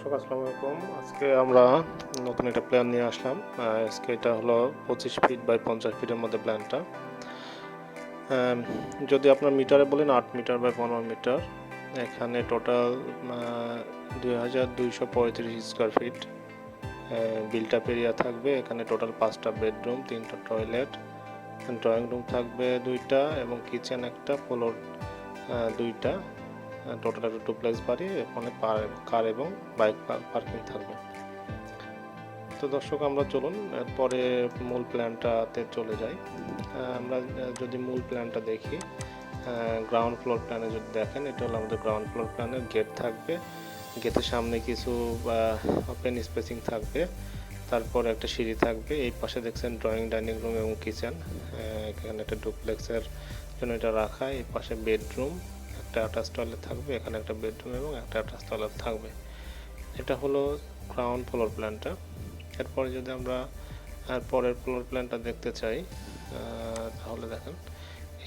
দর্শক আসসালামু আলাইকুম। আজকে আমরা নতুন একটা প্ল্যান নিয়ে আসলাম। আজকে এটা হলো 25 ফিট বাই 50 ফিটের মধ্যে প্ল্যানটা। যদি আপনার মিটারে বলেন 8 মিটার বাই 15 মিটার। এখানে total 2235 square feet built up area থাকবে। এখানে টোটাল 5টা বেডরুম, 3টা টয়লেট, ড্রয়িং রুম থাকবে 2টা এবং কিচেন একটা, ফ্লোর 2টা। টোটাল একটা ডুপ্লেক্স বাড়ি। এখানে কার এবং বাইক পার্কিং থাকবে। তো দর্শক আমরা চলুন এরপরে মূল প্ল্যানটাতে চলে যাই। আমরা যদি মূল প্ল্যানটা দেখি, গ্রাউন্ড ফ্লোর প্ল্যানে যদি দেখেন, এটা হলো আমাদের গ্রাউন্ড ফ্লোর প্ল্যানের গেট থাকবে। গেটের সামনে কিছু ওপেন স্পেসিং থাকবে, তারপর একটা সিঁড়ি থাকবে। এই পাশে দেখছেন ড্রয়িং, ডাইনিং রুম এবং কিচেন। এখানে একটা ডুপ্লেক্সের জন্য এটা রাখা। এই পাশে বেডরুম, একটা অ্যাটাচ টয়লেট থাকবে। এখানে একটা বেডরুম এবং একটা অ্যাটাচ টয়লেট থাকবে। এটা হলো গ্রাউন্ড ফ্লোর প্ল্যানটা। এরপরে যদি আমরা পরের ফ্লোর প্ল্যানটা দেখতে চাই, তাহলে দেখেন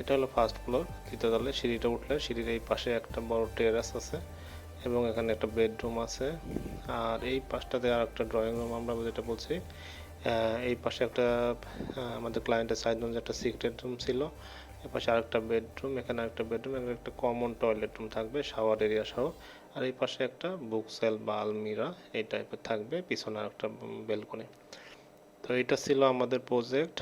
এটা হলো ফার্স্ট ফ্লোর। তৃতীয় তলে সিঁড়িটা উঠলে সিঁড়ির এই পাশে একটা বড় টেরাস আছে এবং এখানে একটা বেডরুম আছে। আর এই পাশটাতে আর একটা ড্রয়িং রুম আমরা যেটা বলছি। এই পাশে একটা আমাদের ক্লায়েন্টের সাইডে একটা সিক্রেট রুম ছিল। এ পাশে আরেকটা বেডরুম, এখানে আরেকটা বেডরুম, এখানে একটা কমন টয়লেট রুম থাকবে শাওয়ার এরিয়া সহ। আর এই পাশে একটা বুক সেল বা আলমিরা এই টাইপের থাকবে, পিছনে একটা বেলকনি। তো এটা ছিল আমাদের প্রজেক্ট।